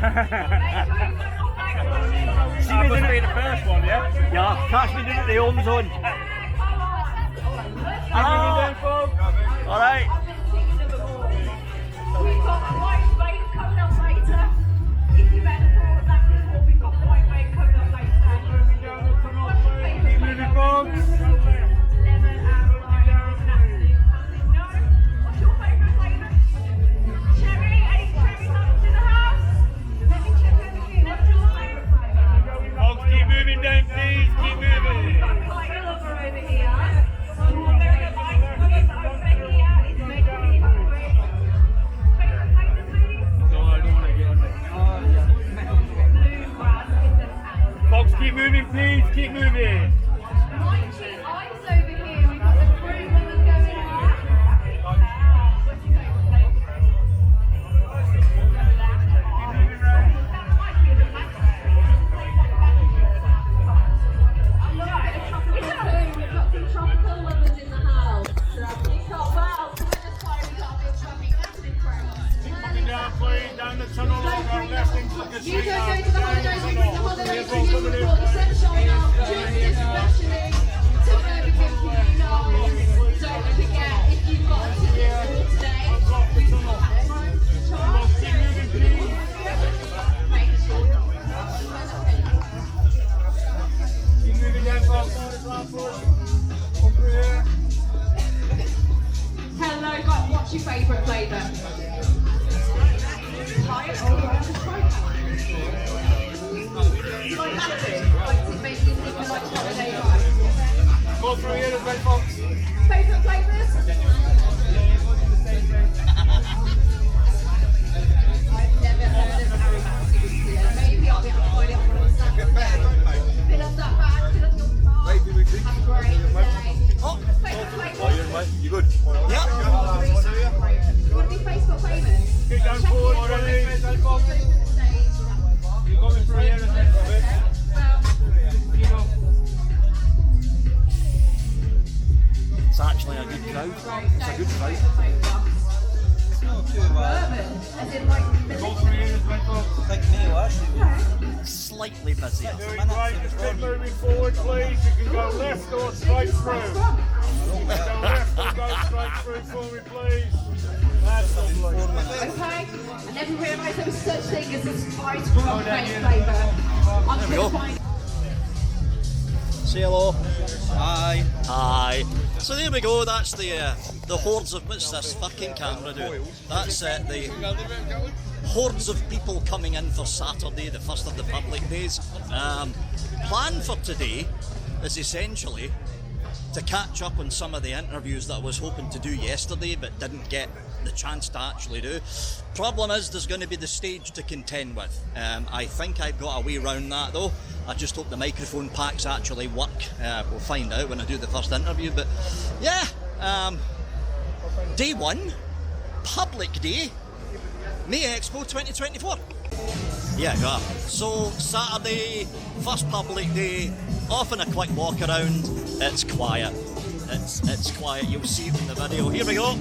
See me doing it the first one, yeah? Yeah, catch me doing it in the home zone. Alright. We've got white wave coming up later. If you better follow that before, we've got white wave coming up later. Keep moving, folks. Lemon and lime is an absolute classic. No? What's your favourite flavour? Cherry? Any cherry nuts in the house? Let me check over here. What's your favourite flavour? Folks, keep moving down, please. Keep moving. We've got quite a lover over here. Very nice. Becky is making me hungry. Favourite flavours, ladies? No, I don't want to get on it. Bluegrass is an absolute. Folks, keep moving, please. Keep moving. Lychee ice over here. We've got the fruit lovers going on. What's your favourite flavour? That might be a bit much. We've got some tropical lovers in the house. You've got, well, we're just finding we've got a bit of traffic acid craze. Coming down, please. Down the tunnel. I've got left things like a You street don't now. go to the holidays, we bring the holidays to you before the sunshine up, just especially to Urban Vic, you know. Don't forget, if you've got a ticket for today, Keep moving, please. Keep moving down, folks. Over here. hello, guys, what's your favourite flavour? Like it make you think you like holiday vibes? Go through here as well, folks. Favourite flavours? I've never heard of aromatics here. Maybe I'll be able to find it on one of the snacks. Fill up that bag, fill up your car. Have a great day. Favourite flavours? You good? You want to be Facebook famous? Get down forward, please. You're coming through here as well. It's actually a good crowd. It's a good crowd. Bourbon, as in like Go through here as well, folks. Slightly busy. Doing right, just keep moving forward, please. You can go left or straight through. Go left or go straight through for me, please. That's lovely. okay, and everywhere else there was such thing as a spice rum based flavour. I'm we going go. to find. Say hello. Hi. Hi. So there we go. That's the hordes of what's this fucking camera do? That's the hordes of people coming in for Saturday, the first of the public days. Plan for today is essentially to catch up on some of the interviews that I was hoping to do yesterday but didn't get the chance to actually do. Problem is there's going to be the stage to contend with. I think I've got a way round that though. I just hope the microphone packs actually work. We'll find out when I do the first interview, but yeah, day one, public day, May Expo 2024. Yeah, yeah. So Saturday, first public day, off on a quick walk around. It's quiet. It's quiet. You'll see it in the video. Here we go.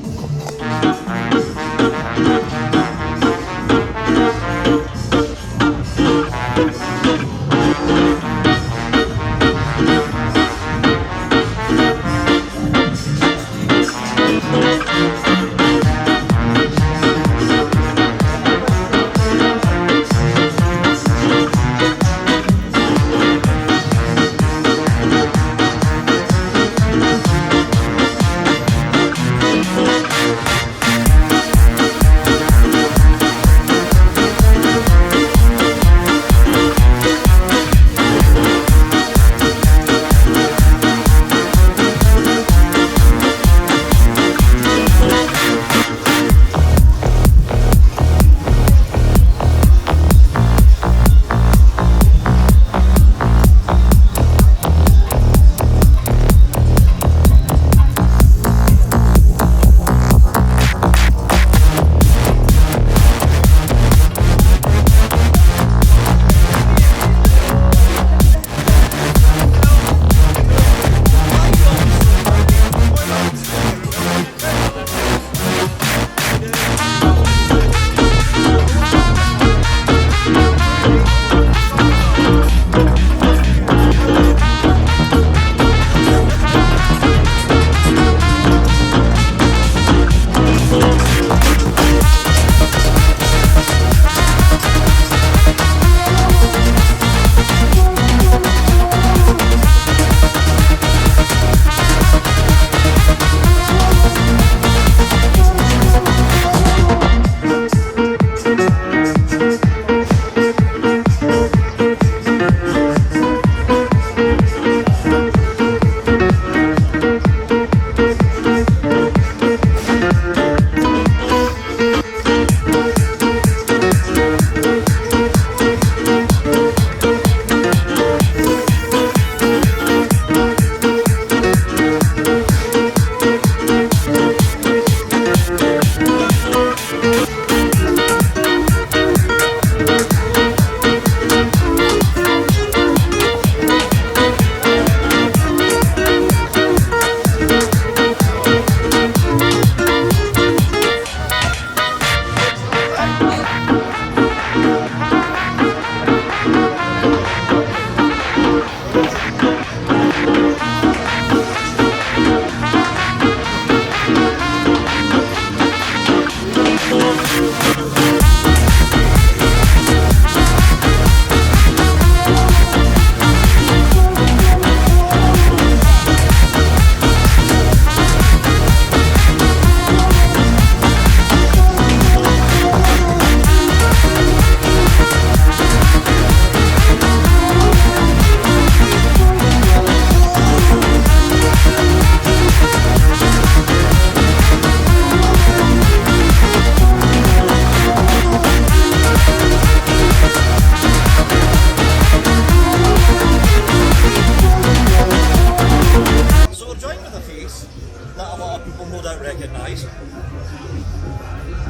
that a lot of people no doubt recognise.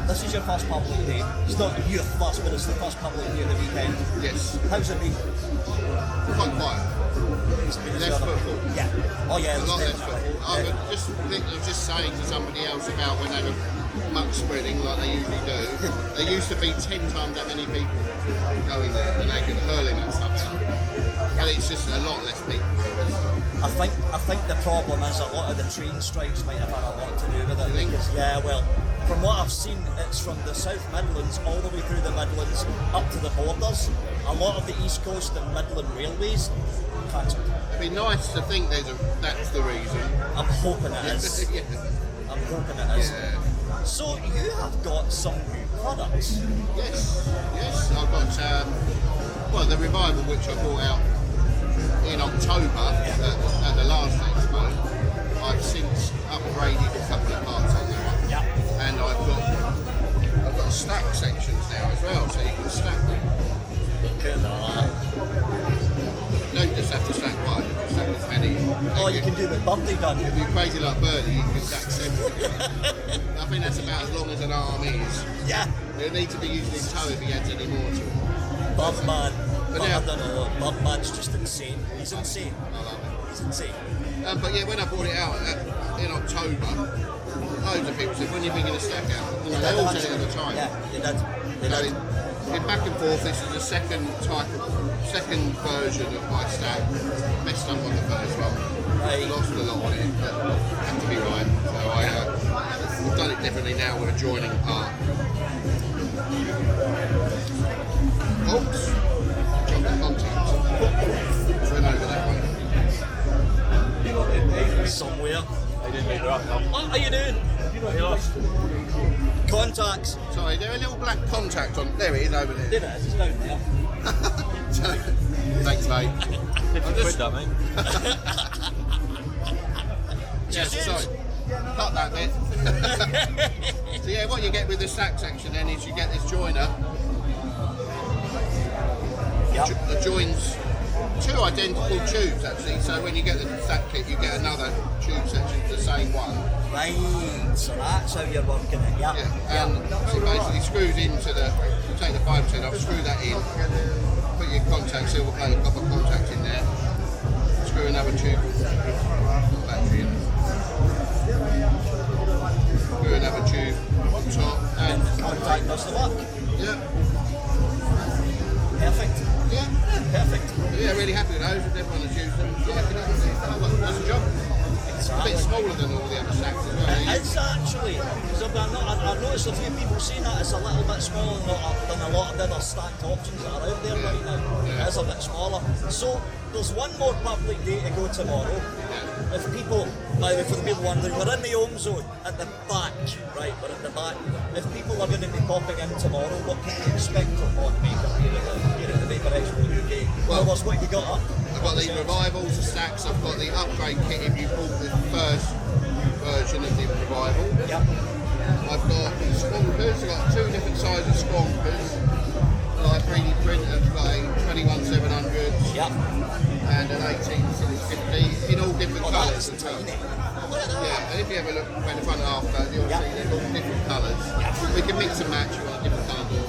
This is your first public day. It's not your first, but it's the first public day of the weekend. Yes. How's it been? Quite quiet. Less football. Yeah. Oh yeah. A lot less football. I was just saying to somebody else about when they were muck spreading like they usually do. There used to be 10 times that many people going there and they could hurling and stuff. But it's just a lot less people. I think the problem is a lot of the train strikes might have had a lot to do with it. You think? Yeah, well, from what I've seen, it's from the South Midlands all the way through the Midlands up to the borders. A lot of the East Coast and Midland railways cancelled. It'd be nice to think that's the reason. I'm hoping it is. Yeah. I'm hoping it is. Yeah. So you have got some new products. Yes. I've got the revival which I brought out in October at the last Expo. I've since upgraded a couple of parts on that one. Yeah. And I've got stack sections now as well, so you can stack them. You don't just have to stack one, you can stack as many. Oh, you can do the birthday gun. If you're crazy like Birdie, you can stack 7. I think that's about as long as an arm is. Yeah. It'll need to be used in tow if he adds any more to it. Birdman. But I now- don't know. Birdman's just insane. He's insane. I love it. He's insane. But yeah, when I brought it out in October, loads of people said, when are you bringing the stack out? And they all said it at the time. Yeah, they did. They So did. in back and forth, this is the second version of my stack. Messed up on the first one. Right. Lost a lot on it, but had to be right. So I've done it differently now with a joining part. Oops. Jumped the contact. Went over that way. Somewhere. What are you doing? Contacts. Sorry, there a little black contact on. There it is over there. There it is. It's down there. Thanks, mate. Quid that, mate. Yeah, sorry. Cut that bit. So yeah, what you get with the stack section then is you get this joiner. Yep. The joins 2 identical tubes actually. So when you get the stack kit, you get another tube section to the same one. Right. So that's how you're working it. Yeah. Yeah, and so it basically screws into take the 5% off, screw that in, put your contact, silver plate, copper contact in there, screw another tube, battery in, screw another tube on top, and Contact does the work. yeah, Perfect. yeah, Perfect. yeah, really happy with those. Everyone has used them. Yeah, that's a job. It's a bit smaller than all the other stacks as well. It's actually, because I've noticed a few people saying that it's a little bit smaller than a lot of the other stacked options that are out there right now. Yeah. It is a bit smaller. So there's one more public day to go tomorrow. If people, by the way, for the people wondering, we're in the home zone at the back, right? We're at the back. If people are going to be popping in tomorrow, what can you expect from what Vaper here at the Vaper Expo UK? Well, what have you got up? I've got the revivals, the stacks, I've got the upgrade kit if you bought the first version of the revival. Yep. I've got squonkers, I've got 2 different sizes squonkers, like 3D print of like 21700s Yep. and an 18650 in all different colours That's as well. tiny. Yeah, and if you ever look around the front half, you'll see they're all different colours. We can mix and match you on a different colour door.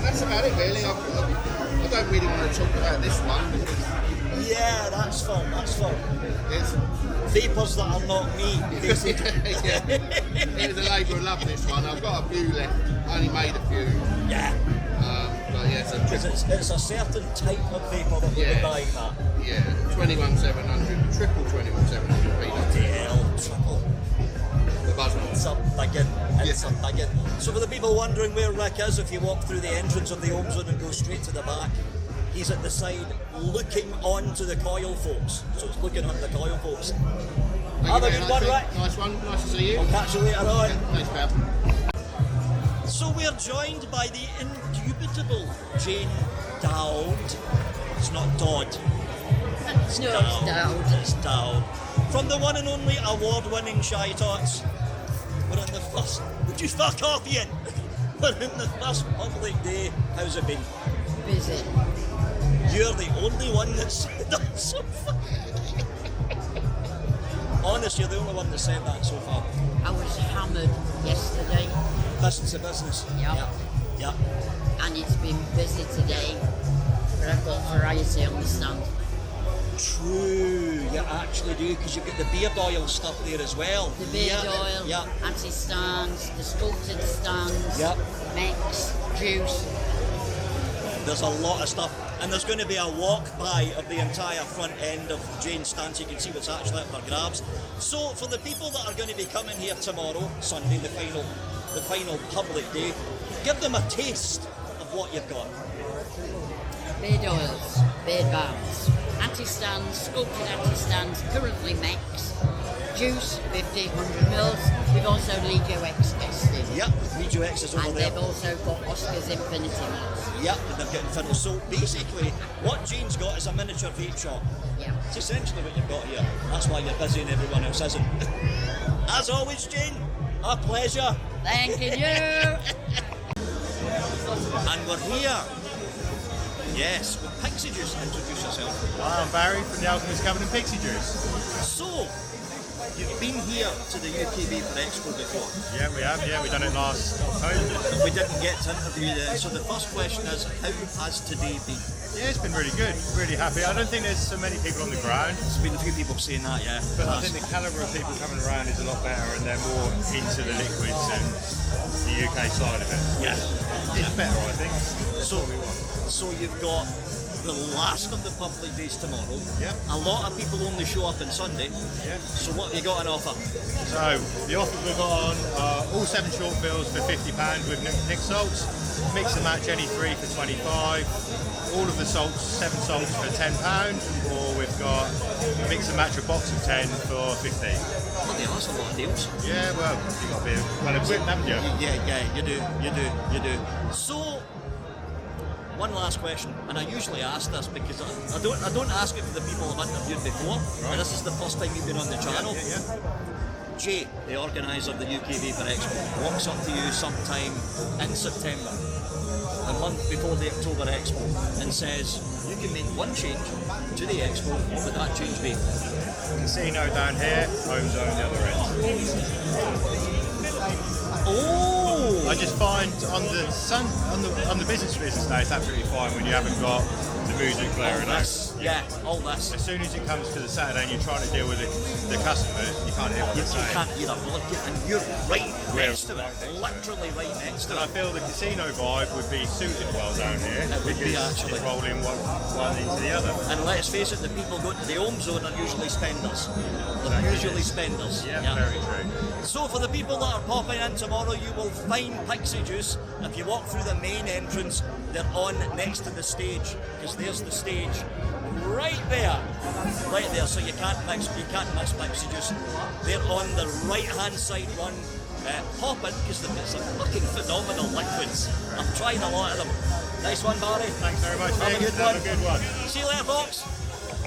That's about it really. I don't really want to talk about this one because Yeah, that's fun. That's fun. it's Vapors that are not me, basically. yeah. It was a labour of love this one. I've got a few left, only made a few. Yeah. But yeah, so Because it's a certain type of vapor that will Yeah. be buying that. yeah, 21700, triple 21700 peanuts. DL triple. The buzz one. It's a biggin. It's Yeah. a biggin. So for the people wondering where Rick is, if you walk through the entrance of the home zone and go straight to the back, he's at the side looking on to the coil folks. So it's looking on the coil folks. Have a good one, Rick. Nice one. Nice to see you. I'll catch you later on. Thanks, pal. So we're joined by the indubitable Jane Dowd. It's not Dodd. It's No, Dowd. it's Dowd. It's Dowd. From the one and only award-winning Shy Tots. We're in the first. Would you fuck off, Ian? We're in the first public day. How's it been? Busy. You're the only one that's done so far. Honest, you're the only one that said that so far. I was hammered yesterday. Business to business. Yeah. Yeah. And it's been busy today, but I've got variety on the stand. True, you actually do, because you've got the beard oil stuff there as well. The beard oil, Yeah. anti-stands, the sculpted stands, Yep. mix, juice. There's a lot of stuff, and there's going to be a walk by of the entire front end of Jane's stand, so you can see what's actually up for grabs. So for the people that are going to be coming here tomorrow, Sunday, the final public day, give them a taste of what you've got. Beard oils, beard balms, anti-stands, sculpted anti-stands, currently mix, juice, 50, 100 mils. We've also Legio X tested. Yep, Legio X is over And there. they've also got Oscar's Infinity Mils. Yep, and they've got Infinity. So basically, what Jane's got is a miniature vape shop. Yeah. It's essentially what you've got here. That's why you're busy and everyone else isn't. As always, Jane, a pleasure. Thanking you. And we're here. Yes, with Pixie Juice. Introduce yourself. Hi, I'm Barry from the Alchemist Cabinet Pixie Juice. So, you've been here to the UK Vaper Expo before. Yeah, we have. Yeah, we done it last October. We didn't get to interview you, so the first question is, how has today been? Yeah, it's been really good. Really happy. I don't think there's so many people on the ground, There's been a few people saying that, yeah. but I think the calibre of people coming around is a lot better, and they're more into the liquids and the UK side of it. Yeah. It's better, I think. So, so you've got the last of the public days tomorrow. Yeah. A lot of people only show up on Sunday. Yeah. So what have you got on offer? So the offers we've got on are all 7 short bills for £50 with Nick salts. Mix and match any 3 for 25. All of the salts, 7 salts for £10, or we've got mix and match a box of 10 for 15. Bloody hell, that's a lot of deals. Yeah, well, you got to be well equipped, haven't you? Yeah, you do. So, one last question, and I usually ask this because I don't ask it for the people I've interviewed before, and this is the first time you've been on the channel. Yeah. Jay, the organiser of the UK Vaper Expo, walks up to you sometime in September, a month before the October Expo, and says, you can make one change to the Expo, what would that change be? Casino down here, home zone the other end. Oh! I just find on the business day it's absolutely fine when you haven't got the music blaring out. All this. As soon as it comes to the Saturday and you're trying to deal with the customers, you can't hear what You they're saying. can't either look at, and you're right next to it, literally right next to And I it. feel the casino vibe would be suited well down here It would be, because actually. it's rolling one into the other. And let's face it, the people going to the home zone are usually spenders. They're usually spenders. Yeah, very true. So for the people that are popping in tomorrow, you will find Pixie Juice. If you walk through the main entrance, they're on next to the stage, because there's the stage right there. So you can't miss Pixie Juice. They're on the right hand side run. Pop in, because they've got some fucking phenomenal liquids. I've tried a lot of them. Nice one, Barry. Thanks very much, Have a Vic. good one. Have a good one. See you later, folks.